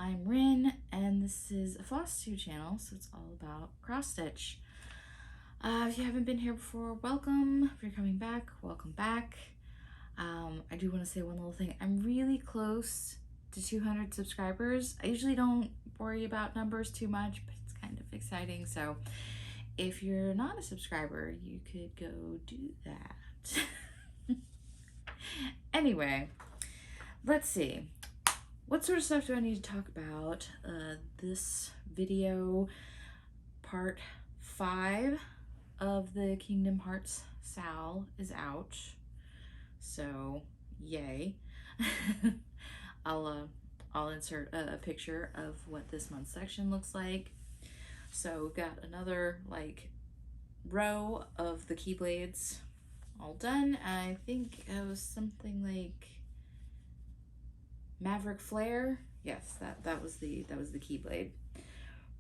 I'm Rin, and this is a Flosstube channel, so it's all about cross stitch. If you haven't been here before, welcome. If you're coming back, welcome back. I do want to say one little thing. I'm really close to 200 subscribers. I usually don't worry about numbers too much, but it's kind of exciting. So if you're not a subscriber, you could go do that. Anyway, let's see. What sort of stuff do I need to talk about? This video, part 5 of the Kingdom Hearts Sal is out. So, yay. I'll insert a picture of what this month's section looks like. So we've got another row of the Keyblades all done. I think it was something like Maverick Flare. Yes, that was the Keyblade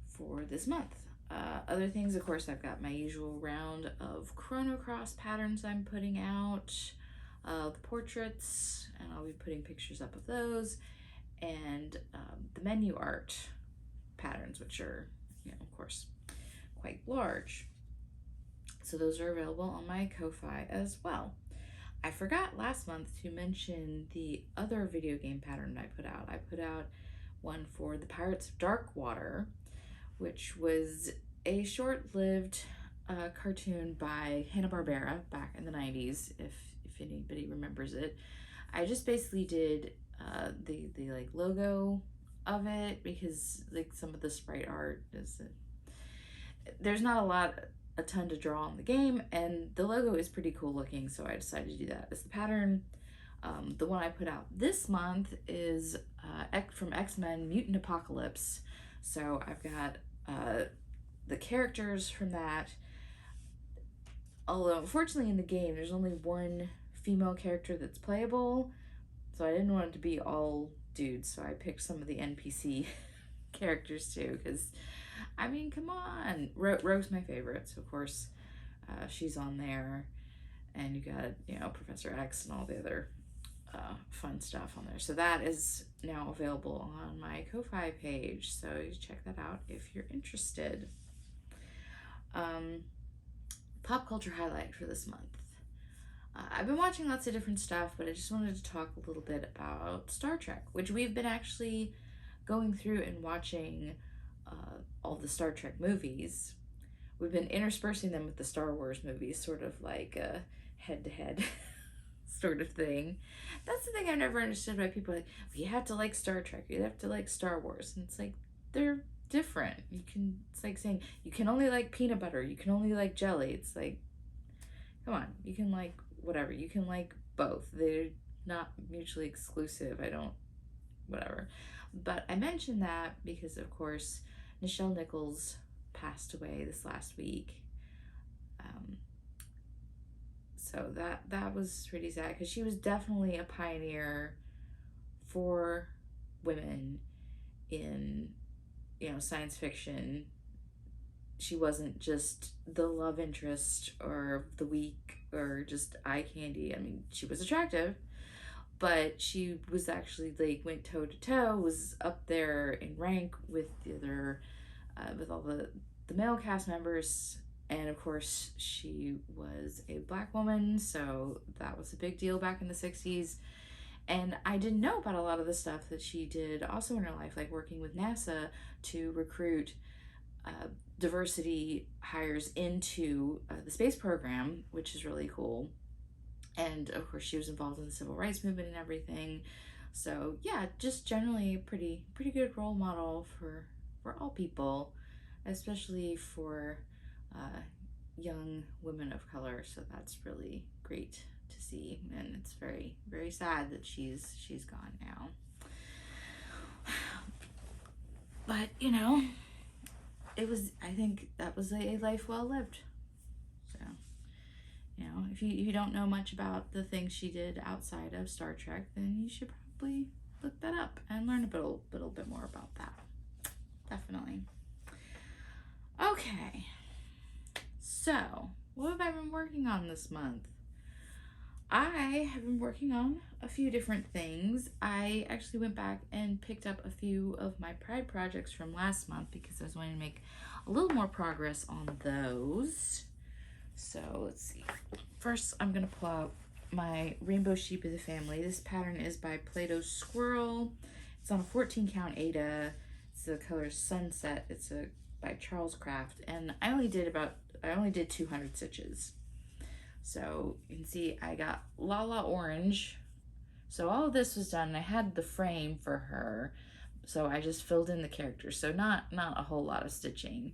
for this month. Other things, of course, I've got my usual round of Chrono Cross patterns I'm putting out, the portraits, and I'll be putting pictures up of those, and the menu art patterns, which are, of course, quite large. So those are available on my Ko-Fi as well. I forgot last month to mention the other video game pattern I put out. I put out one for the Pirates of Darkwater, which was a short-lived cartoon by Hanna-Barbera back in the 90s, if anybody remembers it. I just basically did the logo of it, because some of the sprite art is there's not a ton to draw on the game, and the logo is pretty cool looking, so I decided to do that as the pattern. The one I put out this month is from X-Men Mutant Apocalypse. So I've got the characters from that, although unfortunately in the game there's only one female character that's playable, so I didn't want it to be all dudes, so I picked some of the NPC characters too, because I mean, come on. Rogue's my favorite, so of course she's on there, and you got Professor X and all the other fun stuff on there. So that is now available on my Ko-Fi page, so you check that out if you're interested. Pop culture highlight for this month. I've been watching lots of different stuff, but I just wanted to talk a little bit about Star Trek, which we've been actually going through and watching all the Star Trek movies. We've been interspersing them with the Star Wars movies, sort of like a head-to-head sort of thing. That's the thing I've never understood, why people are like, well, you have to like Star Trek, you have to like Star Wars, and it's like, they're different. It's like saying you can only like peanut butter, you can only like jelly. It's like, come on, you can like whatever, you can like both. They're not mutually exclusive. Whatever. But I mentioned that because, of course, Nichelle Nichols passed away this last week. So that was pretty sad, because she was definitely a pioneer for women in, science fiction. She wasn't just the love interest or the weak or just eye candy. I mean, she was attractive, but she was actually went toe to toe, was up there in rank with the other, with all the male cast members. And of course, she was a Black woman, so that was a big deal back in the 60s. And I didn't know about a lot of the stuff that she did also in her life, like working with NASA to recruit diversity hires into the space program, which is really cool. And of course, she was involved in the civil rights movement and everything. So yeah, just generally a pretty good role model for all people, especially for young women of color. So that's really great to see, and it's very, very sad that she's gone now. But I think that was a life well lived. So if you don't know much about the things she did outside of Star Trek, then you should probably look that up and learn a little bit more about that. Definitely. Okay, so what have I been working on this month? I have been working on a few different things. I actually went back and picked up a few of my Pride projects from last month because I was wanting to make a little more progress on those. So let's see. First, I'm gonna pull out my Rainbow Sheep of the Family. This pattern is by Play-Doh Squirrel. It's on a 14 count Aida. It's the color Sunset. It's by Charles Craft, and I only did 200 stitches. So you can see I got Lala Orange. So all of this was done, and I had the frame for her. So I just filled in the characters. So not a whole lot of stitching.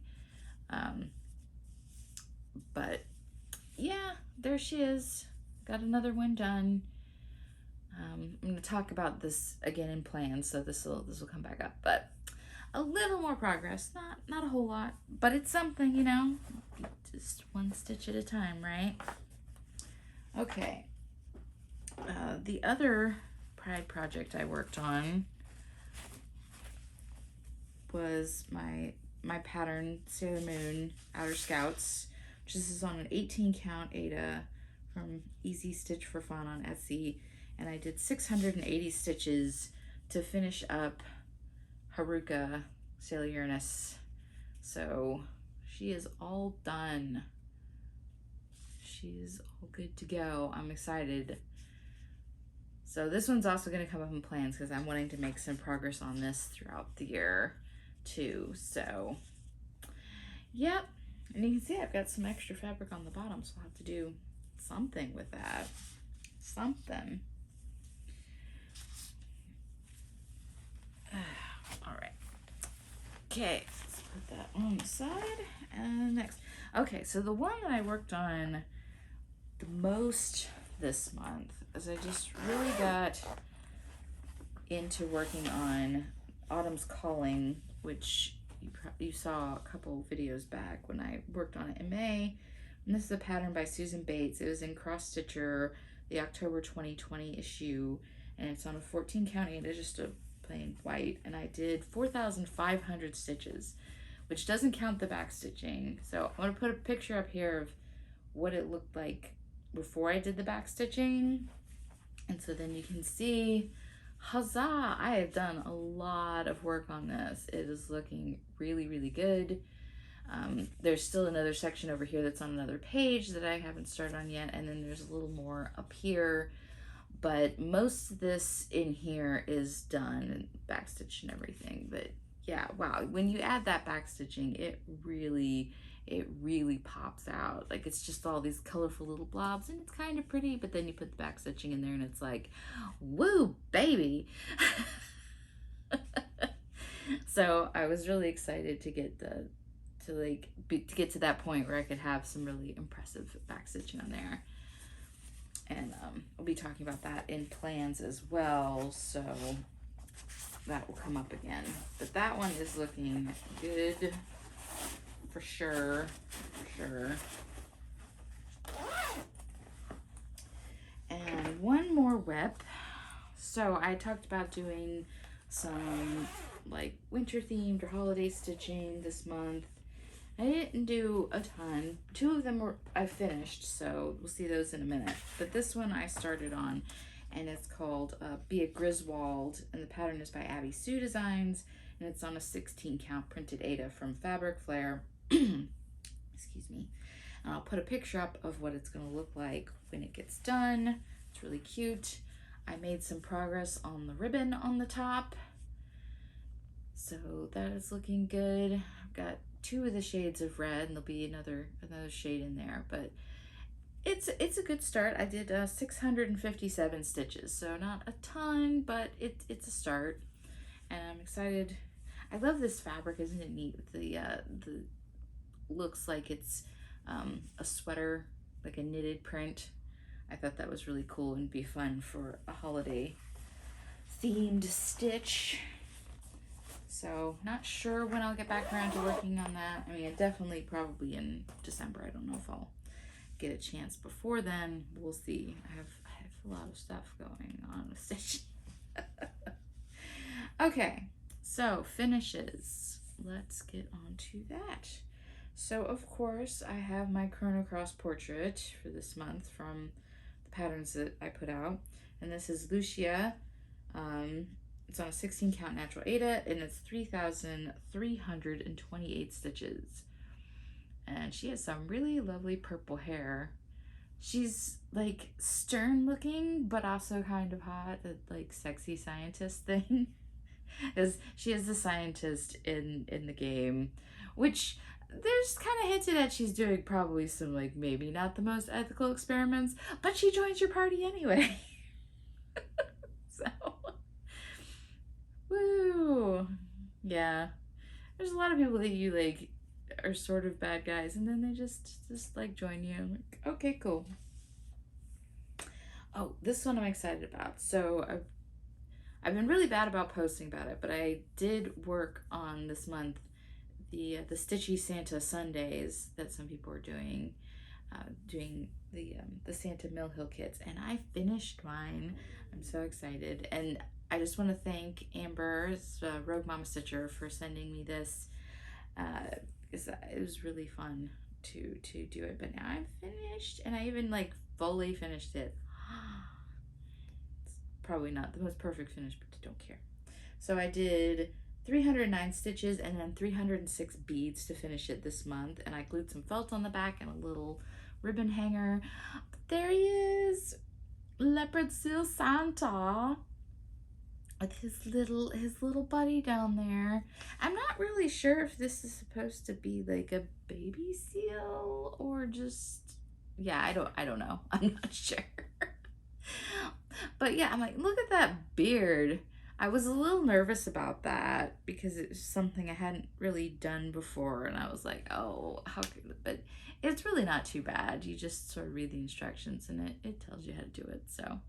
But yeah, there she is. Got another one done. I'm going to talk about this again in plans, so this will come back up. But a little more progress, not a whole lot, but it's something, you know. Just one stitch at a time, right? Okay. The other Pride project I worked on was my pattern Sailor Moon Outer Scouts, which this is on an 18 count Aida from Easy Stitch for Fun on Etsy, and I did 680 stitches to finish up Haruka, Sailor Uranus. So she is all done. She's all good to go. I'm excited. So this one's also going to come up in plans because I'm wanting to make some progress on this throughout the year too. So yep, and you can see I've got some extra fabric on the bottom, so I'll have to do something with that. Something. All right. Okay, let's put that on the side. And next. Okay, so the one that I worked on the most this month is I just really got into working on Autumn's Calling, which you saw a couple videos back when I worked on it in May. And this is a pattern by Susan Bates. It was in Cross Stitcher, the October 2020 issue, and it's on a 14 count and it's just a plain white, and I did 4,500 stitches, which doesn't count the back stitching. So I'm going to put a picture up here of what it looked like before I did the back stitching, and so then you can see, huzzah, I have done a lot of work on this. It is looking really, really good. There's still another section over here that's on another page that I haven't started on yet, and then there's a little more up here, but most of this in here is done, and backstitch and everything. But yeah, wow, when you add that backstitching, it really pops out. Like, it's just all these colorful little blobs, and it's kind of pretty, but then you put the backstitching in there and it's like, woo, baby. So I was really excited to get to get to that point where I could have some really impressive backstitching on there. And we'll be talking about that in plans as well, so that will come up again. But that one is looking good for sure, And one more whip. So I talked about doing some like winter themed or holiday stitching this month. I didn't do a ton. 2 of them I finished, so we'll see those in a minute. But this one I started on, and it's called Be a Griswold, and the pattern is by Abby Sue Designs, and it's on a 16 count printed Aida from Fabric Flare. Excuse me. And I'll put a picture up of what it's going to look like when it gets done. It's really cute. I made some progress on the ribbon on the top, so that is looking good. I've got 2 of the shades of red, and there'll be another shade in there, but it's a good start. I did 657 stitches, so not a ton, but it's a start, and I'm excited. I love this fabric. Isn't it neat with the looks like it's a sweater, like a knitted print. I thought that was really cool and be fun for a holiday themed stitch. So not sure when I'll get back around to working on that. I mean, definitely probably in December. I don't know if I'll get a chance before then. We'll see. I have a lot of stuff going on with stitching. Okay, so finishes. Let's get on to that. So of course I have my Chrono Cross portrait for this month from the patterns that I put out. And this is Lucia. It's on a 16 count natural Aida, and it's 3,328 stitches. And she has some really lovely purple hair. She's like stern looking, but also kind of hot, that like sexy scientist thing. Is she is the scientist in the game, which there's kind of hinted at she's doing probably some like maybe not the most ethical experiments, but she joins your party anyway. So, woo, yeah. There's a lot of people that you like are sort of bad guys, and then they just like join you. Like, okay, cool. Oh, this one I'm excited about. So I've been really bad about posting about it, but I did work on this month the Stitchy Santa Sundays that some people are doing the Santa Mill Hill kits, and I finished mine. I'm so excited, and I just want to thank Amber's Rogue Mama Stitcher for sending me this. It was really fun to do it, but now I'm finished, and I even like fully finished it. It's probably not the most perfect finish, but I don't care. So I did 309 stitches and then 306 beads to finish it this month, and I glued some felt on the back and a little ribbon hanger. But there he is, Leopard Seal Santa, with his little buddy down there. I'm not really sure if this is supposed to be like a baby seal or just, yeah, I don't know. I'm not sure. But yeah, I'm like, look at that beard. I was a little nervous about that because it was something I hadn't really done before, and I was like, oh, how could, but it's really not too bad. You just sort of read the instructions and it tells you how to do it. So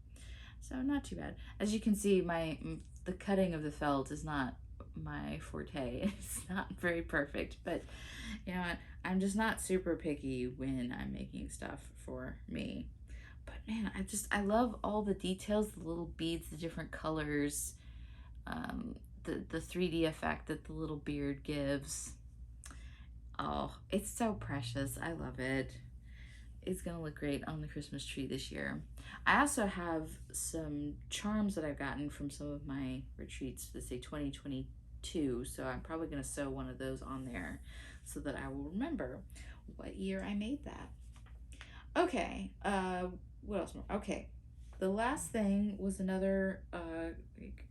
not too bad. As you can see, the cutting of the felt is not my forte. It's not very perfect, but you know what? I'm just not super picky when I'm making stuff for me. But man, I love all the details, the little beads, the different colors, the 3D effect that the little beard gives. Oh, it's so precious. I love it. It's gonna look great on the Christmas tree this year. I also have some charms that I've gotten from some of my retreats that say 2022, so I'm probably gonna sew one of those on there so that I will remember what year I made that. Okay, what else more? Okay, the last thing was another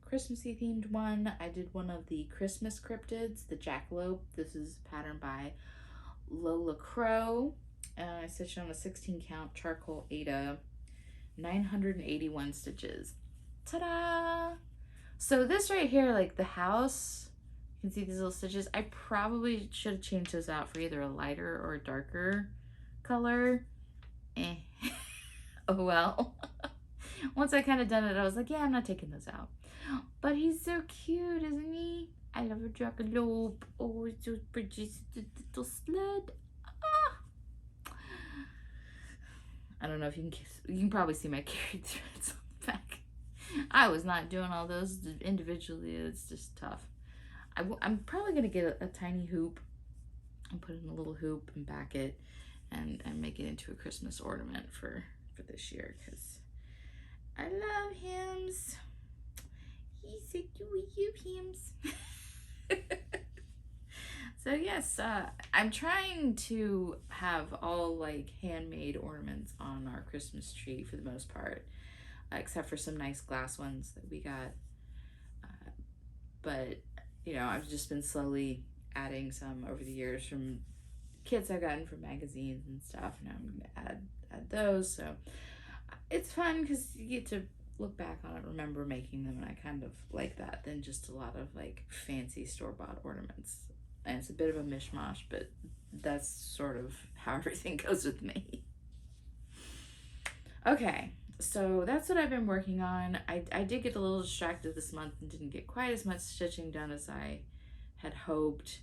Christmassy themed one. I did one of the Christmas cryptids, the jackalope. This is patterned by Lola Crow. I stitched on a 16 count charcoal Aida, 981 stitches. Ta-da! So this right here, like the house, you can see these little stitches. I probably should have changed those out for either a lighter or a darker color. Oh well. Once I kind of done it, I was like, yeah, I'm not taking those out. But he's so cute, isn't he? I love a jackalope. Oh, it's so pretty, little sled. I don't know if you can probably see my carried threads on the back. I was not doing all those individually. It's just tough. I'm probably going to get a tiny hoop and put in a little hoop and back it and make it into a Christmas ornament for this year, because I love hymns. He's so cute, hymns. So yes, I'm trying to have all like handmade ornaments on our Christmas tree for the most part, except for some nice glass ones that we got. But you know, I've just been slowly adding some over the years from kits I've gotten from magazines and stuff. Now I'm gonna add those. So it's fun because you get to look back on it, remember making them, and I kind of like that than just a lot of like fancy store-bought ornaments. And it's a bit of a mishmash, but that's sort of how everything goes with me. Okay, so that's what I've been working on. I did get a little distracted this month and didn't get quite as much stitching done as I had hoped.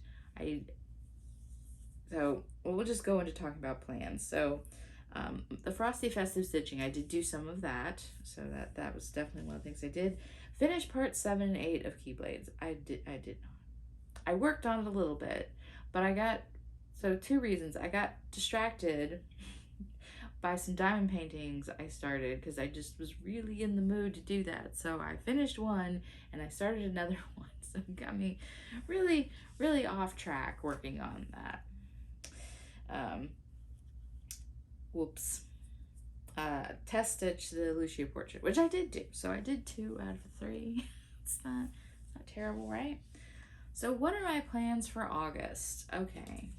So we'll just go into talking about plans. So the Frosty Festive stitching, I did do some of that. So that was definitely one of the things I did. Finish part 7 and 8 of Keyblades. I did not. I worked on it a little bit, but so 2 reasons. I got distracted by some diamond paintings I started because I just was really in the mood to do that. So I finished one and I started another one. So it got me really, really off track working on that. Whoops. Test stitch the Lucia portrait, which I did do. So I did 2 out of 3. It's not terrible, right? So what are my plans for August? Okay.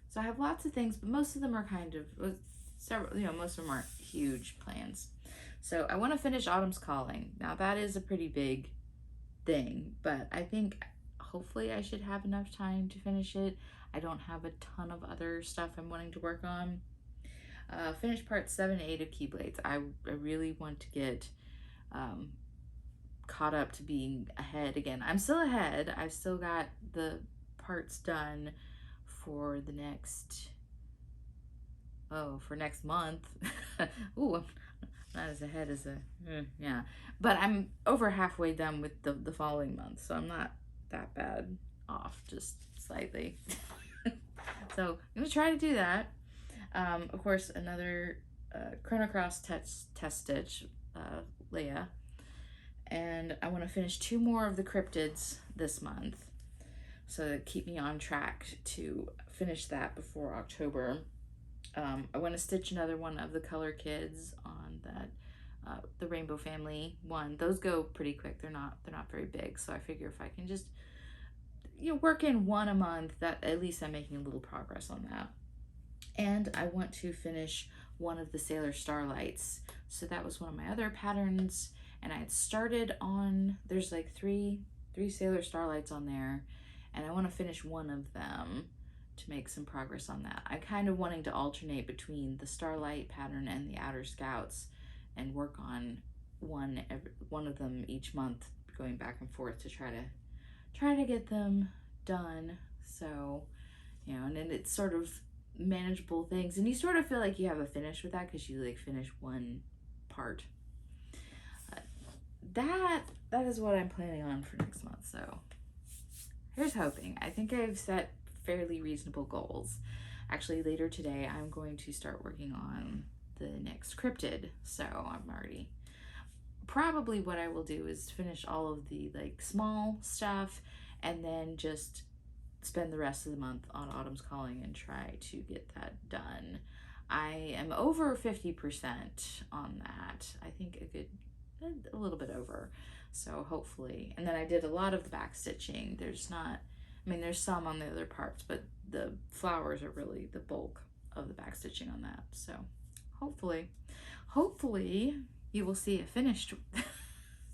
So I have lots of things, but most of them are kind of several, most of them aren't huge plans. So I want to finish Autumn's Calling. Now that is a pretty big thing, but I think hopefully I should have enough time to finish it. I don't have a ton of other stuff I'm wanting to work on. Finish parts 7 and 8 of Keyblades. I really want to get caught up to being ahead again. I'm still ahead. I've still got the parts done for the next, for next month. Ooh, I'm not as ahead as yeah. But I'm over halfway done with the following month, so I'm not that bad off, just slightly. So I'm gonna try to do that. Of course, another Chrono Cross test stitch, Leia. And I want to finish 2 more of the cryptids this month. So that keep me on track to finish that before October. I want to stitch another one of the Color Kids on that, the Rainbow Family one. Those go pretty quick. They're not very big. So I figure if I can just, work in 1 a month, that at least I'm making a little progress on that. And I want to finish one of the Sailor Starlights. So that was one of my other patterns. And I had started on, there's like three Sailor Starlights on there. And I want to finish one of them to make some progress on that. I'm kind of wanting to alternate between the Starlight pattern and the Outer Scouts and work on one of them each month, going back and forth to try to get them done. So, and then it's sort of manageable things, and you sort of feel like you have a finish with that because you like finish one part. That is what I'm planning on for next month. So here's hoping. I think I've set fairly reasonable goals. Actually, later today I'm going to start working on the next cryptid. So I'm already, probably what I will do is finish all of the like small stuff and then just spend the rest of the month on Autumn's Calling and try to get that done. I am over 50% on that. I think a little bit over. So hopefully, and then I did a lot of the back stitching. There's some on the other parts, but the flowers are really the bulk of the back stitching on that. So hopefully you will see a finished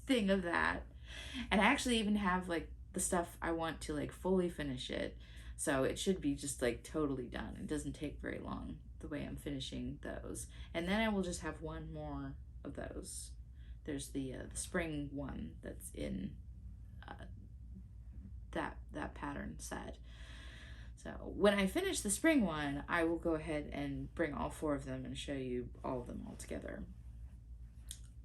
thing of that. And I actually even have like the stuff I want to like fully finish it. So it should be just like totally done. It doesn't take very long the way I'm finishing those. And then I will just have 1 more of those. There's the spring one that's in that pattern set. So when I finish the spring one, I will go ahead and bring all 4 of them and show you all of them all together.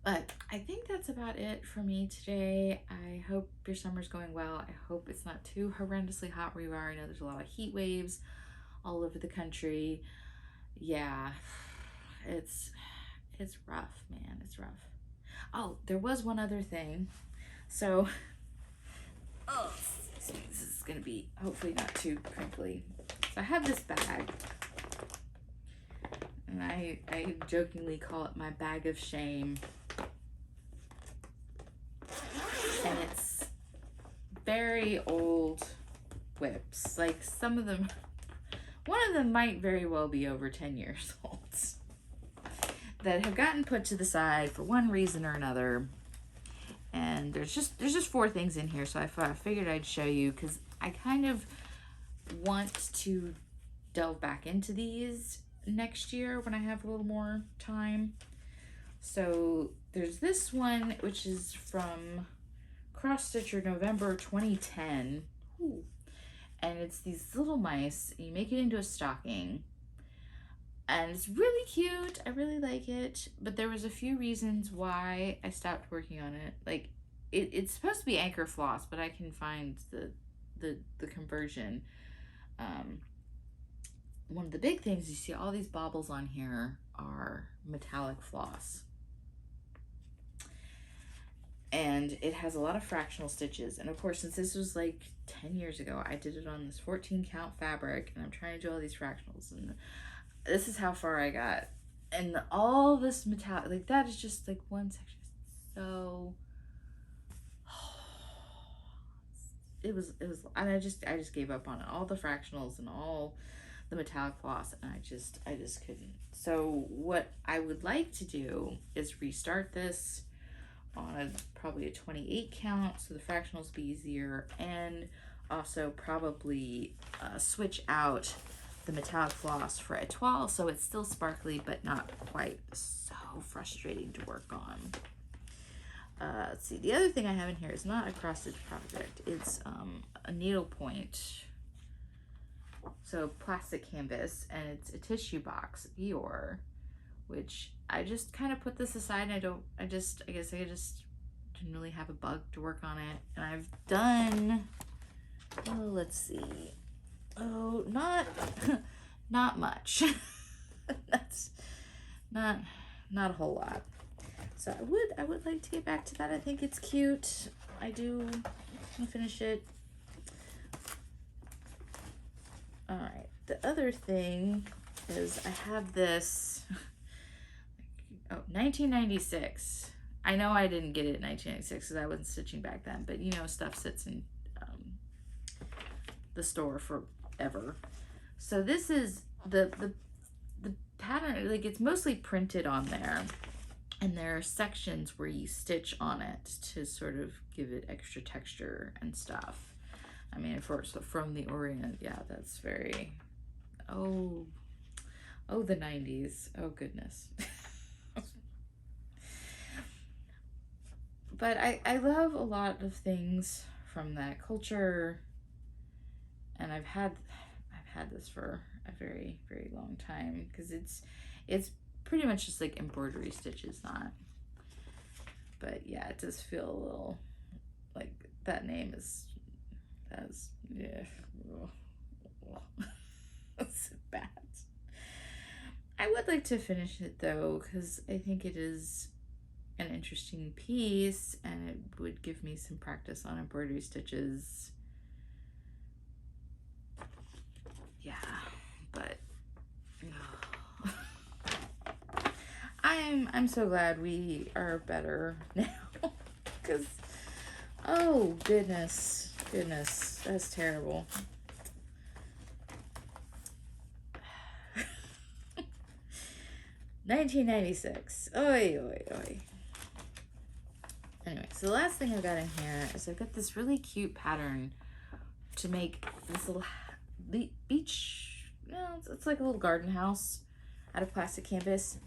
But I think that's about it for me today. I hope your summer's going well. I hope it's not too horrendously hot where you are. I know there's a lot of heat waves all over the country. Yeah, it's rough, man. It's rough. Oh, there was one other thing. So, this is gonna be hopefully not too crinkly. So I have this bag, and I jokingly call it my bag of shame. And it's very old whips. Like some of them, one of them might very well be over 10 years old, that have gotten put to the side for one reason or another. And there's just 4 things in here, so I figured I'd show you because I kind of want to delve back into these next year when I have a little more time. So there's this one, which is from Cross Stitcher November 2010. Ooh. And it's these little mice. You make it into a stocking. And it's really cute. I really like it. But there was a few reasons why I stopped working on it. Like, it's supposed to be anchor floss, but I can find the conversion. one of the big things, you see all these baubles on here are metallic floss. And it has a lot of fractional stitches. And of course, since this was like 10 years ago, I did it on this 14 count fabric, and I'm trying to do all these fractionals, and this is how far I got. And all this metallic, like that is just like one section. So it was, and I just gave up on it. All the fractionals and all the metallic floss, and I just couldn't. So what I would like to do is restart this on probably a 28 count, so the fractionals will be easier, and also probably switch out the metallic floss for a 12, so it's still sparkly but not quite so frustrating to work on. Let's see, the other thing I have in here is not a cross stitch project, it's a needlepoint, so plastic canvas, and it's a tissue box Eeyore, which I just kind of put this aside. I guess I just didn't really have a bug to work on it. And I've done, oh, let's see. Oh, not much. That's not a whole lot. So I would like to get back to that. I think it's cute. I do finish it. All right. The other thing is I have this, 1996. I know I didn't get it in 1996 because I wasn't stitching back then, but you know, stuff sits in the store forever. So this is the pattern, like it's mostly printed on there, and there are sections where you stitch on it to sort of give it extra texture and stuff. I mean, so from the Orient, yeah, that's very, oh, the 90s. Oh, goodness. But I love a lot of things from that culture, and I've had this for a very, very long time, because it's pretty much just like embroidery stitches, not. But yeah, it does feel a little like that name has, yeah. That's bad. I would like to finish it though, because I think it is an interesting piece, and it would give me some practice on embroidery stitches. Yeah, but I'm so glad we are better now, because oh goodness, that's terrible. $19.96. Oi, oi, oi. Anyway, so the last thing I've got in here is I've got this really cute pattern to make this little beach, it's like a little garden house out of plastic canvas.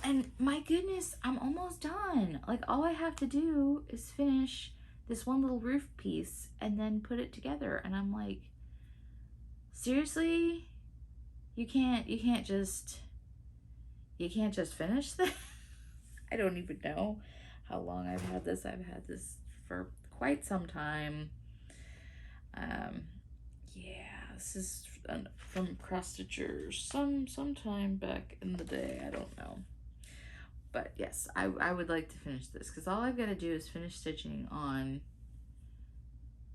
And my goodness, I'm almost done. Like, all I have to do is finish this one little roof piece and then put it together. And I'm like, seriously? You can't just finish this? I don't even know how long I've had this. I've had this for quite some time. Yeah, this is from cross stitchers sometime back in the day. I don't know. But yes, I would like to finish this, because all I've got to do is finish stitching on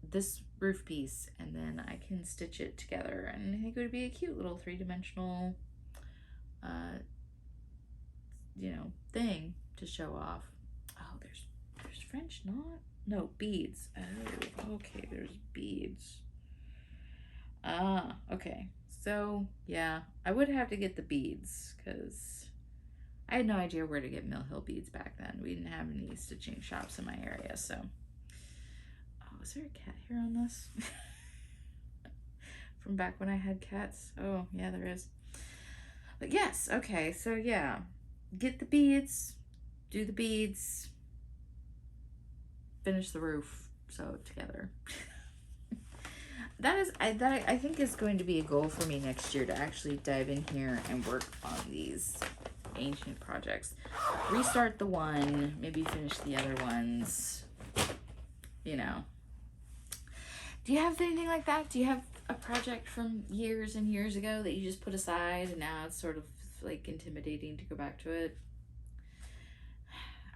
this roof piece, and then I can stitch it together, and I think it would be a cute little three-dimensional thing to show off. Oh, there's French knot? No, beads. Oh, okay, there's beads. Ah, okay. So, yeah, I would have to get the beads, because I had no idea where to get Mill Hill beads back then. We didn't have any stitching shops in my area, so. Oh, is there a cat hair on this? From back when I had cats? Oh, yeah, there is. But yes, okay, so yeah. Get the beads, do the beads, finish the roof, sew it together. I think is going to be a goal for me next year, to actually dive in here and work on these ancient projects. Restart the one, maybe finish the other ones, you know. Do you have anything like that? Do you have a project from years and years ago that you just put aside and now it's sort of like intimidating to go back to it.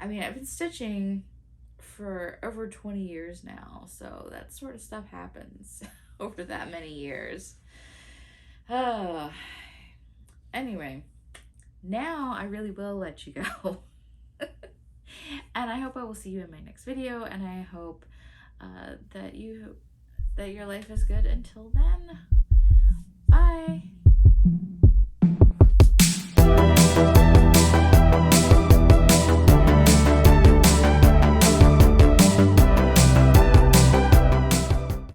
I mean, I've been stitching for over 20 years now, so that sort of stuff happens over that many years. Anyway, now I really will let you go. And I hope I will see you in my next video, and I hope that your life is good until then. Bye.